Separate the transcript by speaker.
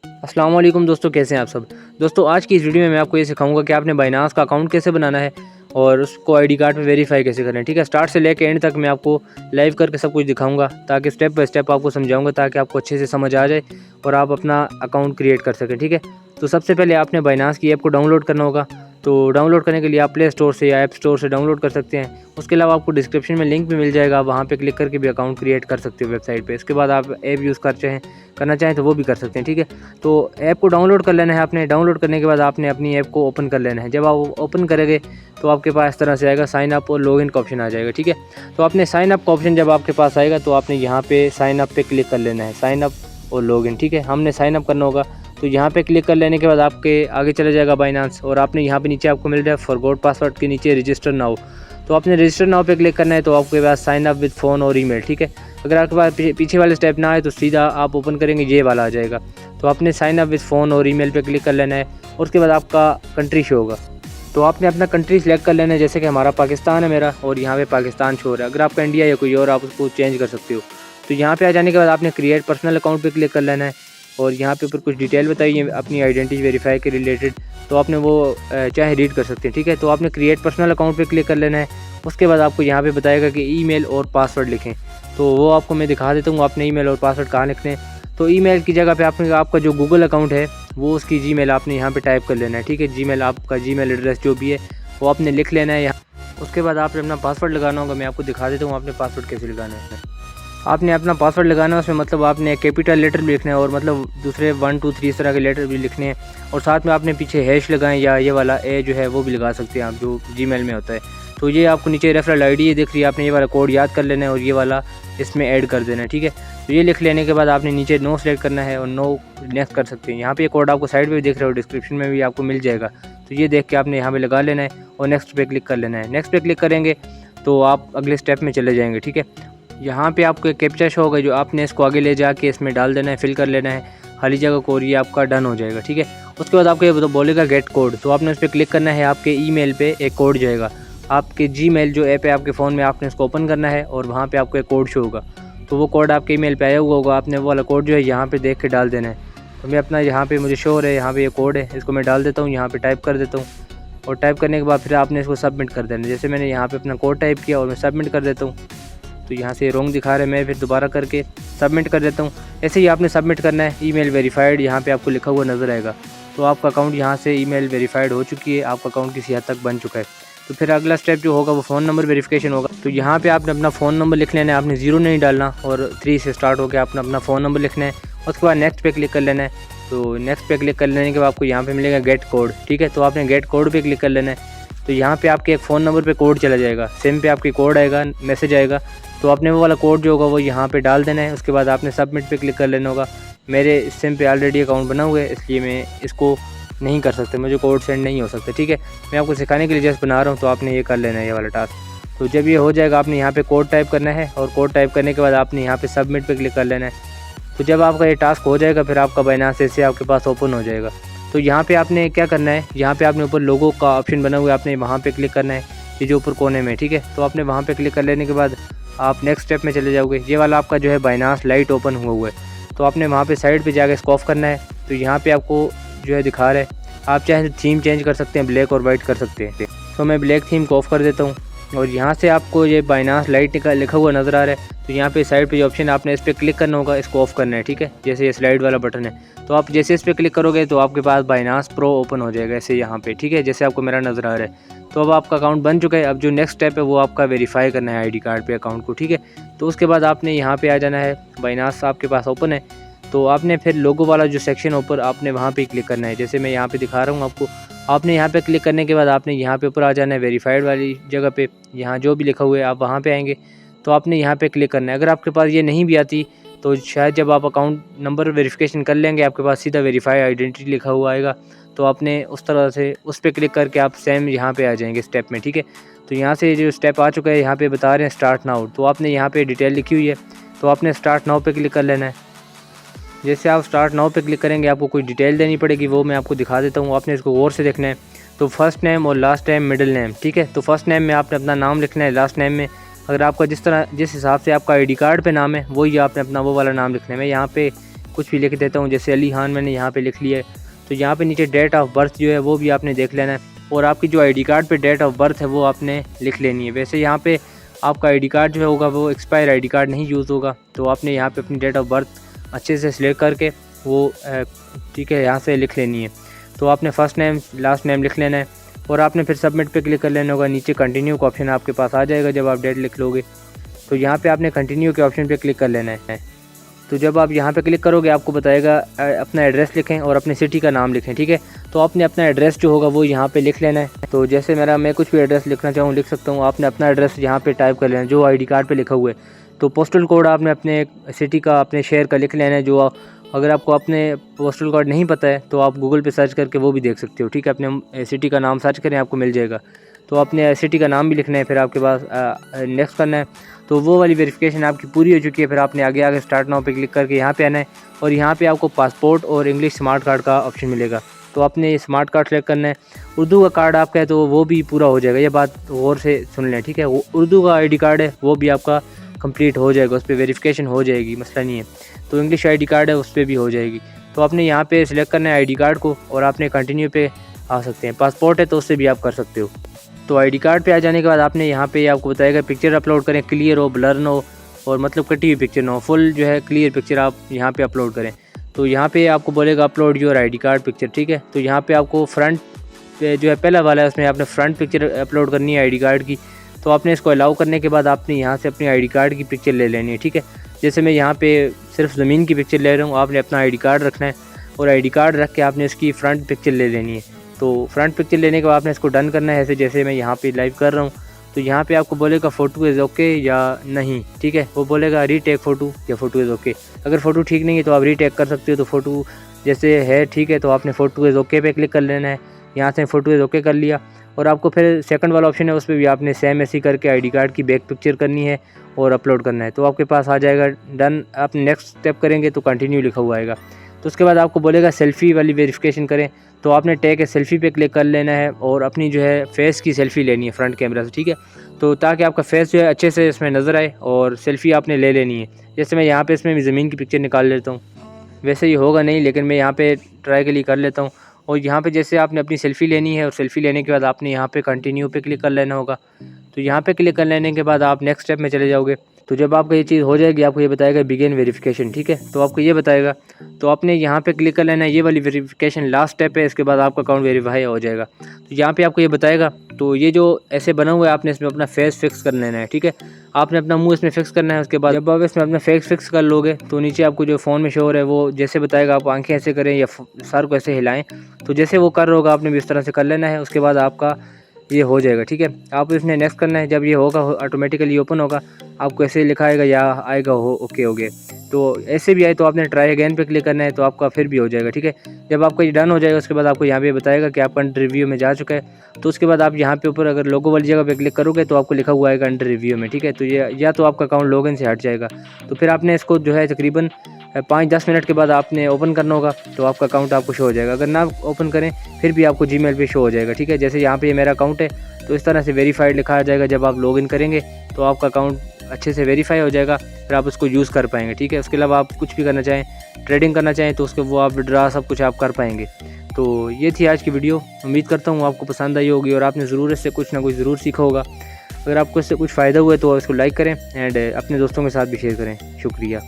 Speaker 1: अस्सलाम वालेकुम दोस्तों, कैसे हैं आप सब। दोस्तों आज की इस वीडियो में मैं आपको ये सिखाऊंगा कि आपने बाइनांस का अकाउंट कैसे बनाना है और उसको आईडी कार्ड पे वेरीफाई कैसे करें। ठीक है, स्टार्ट से लेकर एंड तक मैं आपको लाइव करके सब कुछ दिखाऊंगा ताकि स्टेप बाय स्टेप आपको समझाऊंगा ताकि आपको अच्छे से समझ आ जाए और आप अपना अकाउंट क्रिएट कर सकें। ठीक है, तो सबसे पहले आपने बाइनांस की ऐप को डाउनलोड करना होगा। तो डाउनलोड करने के लिए आप प्ले स्टोर से या ऐप स्टोर से डाउनलोड कर सकते हैं। उसके अलावा आपको डिस्क्रिप्शन में लिंक भी मिल जाएगा, वहाँ पे क्लिक करके भी अकाउंट क्रिएट कर सकते हो वेबसाइट पे। इसके बाद आप ऐप यूज़ करना चाहें तो वो भी कर सकते हैं। ठीक है, तो ऐप को डाउनलोड कर लेना है आपने। डाउनलोड करने के बाद आपने अपनी ऐप को ओपन कर लेना है। जब आप ओपन करेंगे तो आपके पास इस तरह से आएगा साइन अप और लॉगिन का ऑप्शन आ जाएगा। ठीक है, तो आपने साइन अप का ऑप्शन जब आपके पास आएगा तो आपने यहाँ पे साइन अप पे क्लिक कर लेना है, साइन अप और लॉगिन। ठीक है, हमने साइन अप करना होगा तो यहाँ पे क्लिक कर लेने के बाद आपके आगे चला जाएगा बाइनांस और आपने यहाँ पे नीचे आपको मिल रहा है फॉरगॉट पासवर्ड के नीचे रजिस्टर नाउ। तो आपने रजिस्टर नाउ पे क्लिक करना है तो आपके पास साइन अप विद फ़ोन और ईमेल। ठीक है, अगर आपके पास पीछे वाले स्टेप ना आए तो सीधा आप ओपन करेंगे ये वाला आ जाएगा। तो आपने साइन अप विद फ़ोन और ईमेल पे क्लिक कर लेना है और उसके बाद आपका कंट्री शो होगा। तो आपने अपना कंट्री सेलेक्ट कर लेना है, जैसे कि हमारा पाकिस्तान है मेरा और यहाँ पे पाकिस्तान शो हो रहा है। अगर आपका इंडिया या कोई और आप उसको चेंज कर सकते हो। तो यहाँ पे आ जाने के बाद आपने क्रिएट पर्सनल अकाउंट पे क्लिक कर लेना है और यहाँ पे ऊपर कुछ डिटेल बताइए अपनी आइडेंटिटी वेरीफाई के रिलेटेड, तो आपने वो चाहे रीड कर सकते हैं। ठीक है, तो आपने क्रिएट पर्सनल अकाउंट पे क्लिक कर लेना है। उसके बाद आपको यहाँ पे बताएगा कि ईमेल और पासवर्ड लिखें, तो वो आपको मैं दिखा देता हूँ आपने ईमेल और पासवर्ड कहाँ लिखने हैं। तो ईमेल की जगह पे आपने आपका जो गूगल अकाउंट है वो उसकी जीमेल आपने यहाँ पे टाइप कर लेना है। ठीक है, जीमेल आपका जीमेल एड्रेस जो भी है वो आपने लिख लेना है यहाँ। उसके बाद आपने अपना पासवर्ड लगाना होगा, मैं आपको दिखा देता हूँ आपने पासवर्ड कैसे लगाना है। आपने अपना पासवर्ड लगाना है, उसमें मतलब आपने कैपिटल लेटर भी लिखना है और मतलब दूसरे 1 2 3 इस तरह के लेटर भी लिखने हैं और साथ में आपने पीछे हैश लगाएं या ये वाला ए जो है वो भी लगा सकते हैं आप, जो जीमेल में होता है। तो ये आपको नीचे रेफरल आईडी दिख रही है, आपने ये वाला कोड याद कर लेना है और ये वाला इसमें ऐड कर देना है। ठीक है, तो ये लिख लेने के बाद आपने नीचे नो सेलेक्ट करना है और नो नेक्स्ट कर सकते हैं। यहाँ पे ये कोड आपको साइड पे दिख रहा है और डिस्क्रिप्शन में भी आपको मिल जाएगा। तो ये देख के आपने यहाँ पे लगा लेना है और नेक्स्ट पे क्लिक कर लेना है। नेक्स्ट पे क्लिक करेंगे तो आप अगले स्टेप में चले जाएंगे। ठीक है, यहाँ पे आपको एक कैप्चा शो होगा जो आपने इसको आगे ले जाके इसमें डाल देना है, फिल कर लेना है खाली जगह को और ये आपका डन हो जाएगा। ठीक है, उसके बाद आपको ये बोलेगा गेट कोड, तो आपने उस पर क्लिक करना है। आपके ईमेल पे एक कोड जाएगा, आपके जीमेल जो ऐप है आपके फ़ोन में, आपने इसको ओपन करना है और वहाँ पे आपको एक कोड शो होगा। तो वो कोड आपके ईमेल पे आया हुआ होगा, आपने वो वाला कोड जो है यहाँ पे देख के डाल देना है। तो मैं अपना यहाँ पे मुझे शो हो रहा है, यहाँ पे ये कोड है, इसको मैं डाल देता हूँ, यहाँ पे टाइप कर देता हूँ और टाइप करने के बाद फिर आपने इसको सबमिट कर देना। जैसे मैंने यहाँ पे अपना कोड टाइप किया और मैं सबमिट कर देता हूँ तो यहाँ से रॉन्ग दिखा रहा है, मैं फिर दोबारा करके सबमिट कर देता हूँ। ऐसे ही आपने सबमिट करना है। ईमेल वेरीफाइड यहाँ पे आपको लिखा हुआ नज़र आएगा। तो आपका अकाउंट यहाँ से ईमेल वेरीफाइड हो चुकी है, आपका अकाउंट किसी हद तक बन चुका है। तो फिर अगला स्टेप जो होगा वो फ़ोन नंबर वेरिफिकेशन होगा। तो यहाँ पे आपने अपना फ़ोन नंबर लिख लेना है, आपने 0 नहीं डालना और 3 से स्टार्ट होकर आपने अपना फ़ोन नंबर लिखना है। उसके बाद नेक्स्ट पे क्लिक कर लेना है। तो नेक्स्ट पे क्लिक कर लेने के बाद आपको यहाँ पे मिलेगा गेट कोड। ठीक है, तो आपने गेट कोड पे क्लिक कर लेना है। तो यहाँ पे आपके एक फ़ोन नंबर पे कोड चला जाएगा, सिम पे आपकी कोड आएगा, मैसेज आएगा। तो आपने वो वाला कोड जो होगा वो यहाँ पे डाल देना है। उसके बाद आपने सबमिट पे क्लिक कर लेना होगा। मेरे सिम पे ऑलरेडी अकाउंट बना हुआ है इसलिए मैं इसको नहीं कर सकते, मुझे कोड सेंड नहीं हो सकता। ठीक है, मैं आपको सिखाने के लिए जस्ट बना रहा हूँ, तो आपने ये कर लेना है ये वाला टास्क। तो जब ये हो जाएगा आपने यहाँ पे कोड टाइप करना है और कोड टाइप करने के बाद आपने यहाँ पे सबमिट पे क्लिक कर लेना है। तो जब आपका ये टास्क हो जाएगा फिर आपका बाइनांस ऐसे आपके पास ओपन हो जाएगा। तो यहाँ पे आपने क्या करना है, यहाँ पे आपने ऊपर लोगो का ऑप्शन बना हुआ है, आपने वहाँ पे क्लिक करना है, ये जो ऊपर कोने में। ठीक है, तो आपने वहाँ पे क्लिक कर लेने के बाद आप नेक्स्ट स्टेप में चले जाओगे। ये वाला आपका जो है बाइनांस लाइट ओपन हुआ है, तो आपने वहाँ पे साइड पे जाके इसको ऑफ करना है। तो यहाँ पे आपको जो है दिखा रहा है, आप चाहे तो थीम चेंज कर सकते हैं, ब्लैक और वाइट कर सकते हैं। तो मैं ब्लैक थीम को ऑफ़ कर देता हूँ और यहाँ से आपको ये बाइनांस लाइट लिखा हुआ नज़र आ रहा है। तो यहाँ पे साइड पे जो ऑप्शन आपने इस पर क्लिक करना होगा, इसको ऑफ़ करना है। ठीक है, जैसे ये स्लाइड वाला बटन है, तो आप जैसे इस पर क्लिक करोगे तो आपके पास बाइनांस प्रो ओपन हो जाएगा ऐसे यहाँ पे। ठीक है, जैसे आपको मेरा नज़र आ रहा है। तो अब आपका अकाउंट बन चुका है। अब जो नेक्स्ट स्टेप है वो आपका वेरीफाई करना है आईडी कार्ड पे अकाउंट को। ठीक है, तो उसके बाद आपने यहाँ पे आ जाना है, बाइनांस आपके पास ओपन है। तो आपने फिर लोगो वाला जो सेक्शन ऊपर आपने वहाँ पे क्लिक करना है, जैसे मैं यहाँ पे दिखा रहा हूँ आपको। आपने यहाँ पे क्लिक करने के बाद आपने यहाँ पे ऊपर आ जाना है वेरीफाइड वाली जगह पे, यहाँ जो भी लिखा हुआ है आप वहाँ पे आएंगे। तो आपने यहाँ पे क्लिक करना है। अगर आपके पास ये नहीं भी आती तो शायद जब आप अकाउंट नंबर वेरिफिकेशन कर लेंगे आपके पास सीधा वेरीफाई आइडेंटिटी लिखा हुआ आएगा। तो आपने उस तरह से उस पर क्लिक करके आप सेम यहाँ पे आ जाएंगे स्टेप में। ठीक है, तो यहाँ से जो स्टेप आ चुका है यहाँ पे बता रहे हैं स्टार्ट नाउ। तो आपने यहाँ पे डिटेल लिखी हुई है, तो आपने स्टार्ट नाउ पे क्लिक कर लेना है। जैसे आप स्टार्ट नाउ पे क्लिक करेंगे आपको कोई डिटेल देनी पड़ेगी, वो मैं आपको दिखा देता हूँ। आपने इसको गौर से देखना है। तो फर्स्ट नेम और लास्ट नेम, मिडिल नेम। ठीक है, तो फर्स्ट नेम में आपने अपना नाम लिखना है, लास्ट नेम में अगर आपका जिस हिसाब से आपका आईडी कार्ड पे नाम है वही आपने अपना वो वाला नाम लिखना है। मैं यहाँ पे कुछ भी लिख देता हूँ, जैसे अली खान मैंने यहाँ पे लिख लिया है। तो यहाँ पे नीचे डेट ऑफ बर्थ जो है वो भी आपने देख लेना है, और आपकी जो आईडी कार्ड पे डेट ऑफ बर्थ है वो आपने लिख लेनी है। वैसे यहाँ पे आपका आईडी कार्ड जो होगा वो एक्सपायर आईडी कार्ड नहीं यूज़ होगा, तो आपने यहाँ पे अपनी डेट ऑफ बर्थ अच्छे से सिलेक्ट करके वो ठीक है यहाँ से लिख लेनी है। तो आपने फर्स्ट नेम लास्ट नेम लिख लेना है, और आपने फिर सबमिट पे क्लिक कर लेना होगा। नीचे कंटिन्यू का ऑप्शन आपके पास आ जाएगा जब आप डेट लिख लोगे, तो यहाँ पे आपने कंटिन्यू के ऑप्शन पे क्लिक कर लेना है। तो जब आप यहाँ पे क्लिक करोगे आपको बताएगा अपना एड्रेस लिखें और अपनी सिटी का नाम लिखें, ठीक है। तो आपने अपना एड्रेस जो होगा वो यहाँ पे लिख लेना है। तो जैसे मैं कुछ भी एड्रेस लिखना चाहूँ लिख सकता हूँ। आपने अपना एड्रेस यहाँ पे टाइप कर लेना है जो आईडी कार्ड पे लिखा हुआ है। तो पोस्टल कोड आपने अपने सिटी का अपने शहर का लिख लेना है। जो अगर आपको अपने पोस्टल कोड नहीं पता है तो आप गूगल पे सर्च करके वो भी देख सकते हो, ठीक है। अपने सिटी का नाम सर्च करें आपको मिल जाएगा। तो अपने सिटी का नाम भी लिखना है, फिर आपके पास नेक्स्ट करना है। तो वो वाली वेरिफिकेशन आपकी पूरी हो चुकी है। फिर आपने आगे स्टार्ट नाउ पे क्लिक करके यहाँ पे आना है, और यहाँ पे आपको पासपोर्ट और इंग्लिश स्मार्ट कार्ड का ऑप्शन मिलेगा। तो आपने स्मार्ट कार्ड सेलेक्ट करना है। उर्दू का कार्ड आपका है तो वो भी पूरा हो जाएगा, ये बात गौर से सुन लें, ठीक है। वो उर्दू का आईडी कार्ड है वो भी आपका कंप्लीट हो जाएगा, उस पर वेरिफिकेशन हो जाएगी, मसला नहीं है। तो इंग्लिश आईडी कार्ड है उस पर भी हो जाएगी। तो आपने यहाँ पे सिलेक्ट करना है आईडी कार्ड को, और आपने कंटिन्यू पे आ सकते हैं। पासपोर्ट है तो उससे भी आप कर सकते हो। तो आईडी कार्ड पे आ जाने के बाद आपने यहाँ पे आपको बताएगा पिक्चर अपलोड करें, क्लियर हो, ब्लर ना हो, और मतलब कटी हुई पिक्चर ना हो, फुल जो है क्लियर पिक्चर आप यहाँ पे अपलोड करें। तो यहाँ पे आपको बोलेगा upload your ID card picture, ठीक है। तो यहाँ पे आपको फ्रंट पे जो है पहला वाला है उसमें आपने फ्रंट पिक्चर अपलोड करनी है आईडी कार्ड की। तो आपने इसको अलाउ करने के बाद आपने यहाँ से अपनी आईडी कार्ड की पिक्चर ले लेनी है, ठीक है। जैसे मैं यहाँ पे सिर्फ ज़मीन की पिक्चर ले रहा हूँ, आपने अपना आईडी कार्ड रखना है, और आईडी कार्ड रख के आपने इसकी फ़्रंट पिक्चर ले लेनी है। तो फ्रंट पिक्चर लेने के बाद आपने इसको डन करना है, ऐसे जैसे मैं यहाँ पे लाइव कर रहा हूँ। तो यहाँ पे आपको बोलेगा फ़ोटो इज़ ओके या नहीं, ठीक है। वो बोलेगा रीटेक फ़ोटो या फ़ोटो इज़ ओके। अगर फ़ोटो ठीक नहीं है तो आप रीटेक कर सकते हो। तो फ़ोटो जैसे है ठीक है, तो आपने फ़ोटो इज़ ओके पे क्लिक कर लेना है। यहाँ से फ़ोटो इज़ ओके कर लिया, और आपको फिर सेकंड वाला ऑप्शन है उस पर भी आपने सेम ऐसी करके आईडी कार्ड की बैक पिक्चर करनी है और अपलोड करना है। तो आपके पास आ जाएगा डन। आप नेक्स्ट स्टेप करेंगे तो कंटिन्यू लिखा हुआ आएगा। तो उसके बाद आपको बोलेगा सेल्फ़ी वाली वेरिफिकेशन करें। तो आपने टेक ए सेल्फ़ी पे क्लिक कर लेना है, और अपनी जो है फेस की सेल्फ़ी लेनी है फ्रंट कैमरा से, ठीक है। तो ताकि आपका फेस जो है अच्छे से इसमें नज़र आए, और सेल्फ़ी आपने ले लेनी है। जैसे मैं यहाँ पे इसमें ज़मीन की पिक्चर निकाल लेता हूँ, वैसे ये होगा नहीं लेकिन मैं यहाँ पे ट्राई के लिए कर लेता हूँ। और यहाँ पे जैसे आपने अपनी सेल्फ़ी लेनी है, और सेल्फ़ी लेने के बाद आपने यहाँ पे कंटिन्यू पे क्लिक कर लेना होगा। तो यहाँ पे क्लिक कर लेने के बाद आप नेक्स्ट स्टेप में चले जाओगे। तो जब आपका ये चीज़ हो जाएगी आपको ये बताएगा बिगिन वेरिफिकेशन, ठीक है। तो आपको ये बताएगा, तो आपने यहाँ पे क्लिक कर लेना है। ये वाली वेरिफिकेशन लास्ट स्टेप है, इसके बाद आपका अकाउंट वेरीफाई हो जाएगा। तो यहाँ पे आपको ये बताएगा, तो ये जो ऐसे बना हुआ है आपने इसमें अपना फेस फिक्स कर लेना है, ठीक है। आपने अपना मुंह इसमें फिक्स करना है। उसके बाद जब आप इसमें अपना फेस फिक्स कर लोगे तो नीचे आपको जो फ़ोन में शो हो रहा है वो जैसे बताएगा, आप आंखें ऐसे करें या सर को ऐसे हिलाएं। तो जैसे वो कर रहा होगा आपने भी इस तरह से कर लेना है। उसके बाद आपका ये हो जाएगा, ठीक है। आप इसमें नेक्स्ट करना है। जब ये होगा ऑटोमेटिकली ओपन होगा, आपको ऐसे लिखा आएगा या आएगा हो ओके हो गया। तो ऐसे भी आए तो आपने ट्राई अगेन पे क्लिक करना है, तो आपका फिर भी हो जाएगा, ठीक है। जब आपका ये डन हो जाएगा उसके बाद आपको यहाँ पे बताएगा कि आपका अंडर रिव्यू में जा चुका है। तो उसके बाद आप यहाँ पे ऊपर अगर लोगो वाली जगह पे क्लिक करोगे तो आपको लिखा हुआ आएगा अंडर रिव्यू में, ठीक है। तो ये या तो आपका अकाउंट लॉगिन से हट जाएगा। तो फिर आपने इसको जो है तकरीबन 5-10 मिनट के बाद आपने ओपन करना होगा, तो आपका अकाउंट आपको शो हो जाएगा। अगर ना ओपन करें फिर भी आपको जीमेल पे शो हो जाएगा, ठीक है। जैसे यहाँ पे मेरा अकाउंट है तो इस तरह से वेरीफाइड लिखा आ जाएगा। जब आप लॉगिन करेंगे तो आपका अकाउंट अच्छे से वेरीफाई हो जाएगा, फिर आप उसको यूज़ कर पाएंगे, ठीक है। उसके अलावा आप कुछ भी करना चाहें, ट्रेडिंग करना चाहें तो उसके वो आप विड्रा सब कुछ आप कर पाएंगे। तो ये थी आज की वीडियो। उम्मीद करता हूँ आपको पसंद आई होगी और आपने ज़रूर इससे कुछ ना कुछ ज़रूर सीखा होगा। अगर आपको इससे कुछ फ़ायदा हुआ तो इसको लाइक करें एंड अपने दोस्तों के साथ भी शेयर करें। शुक्रिया।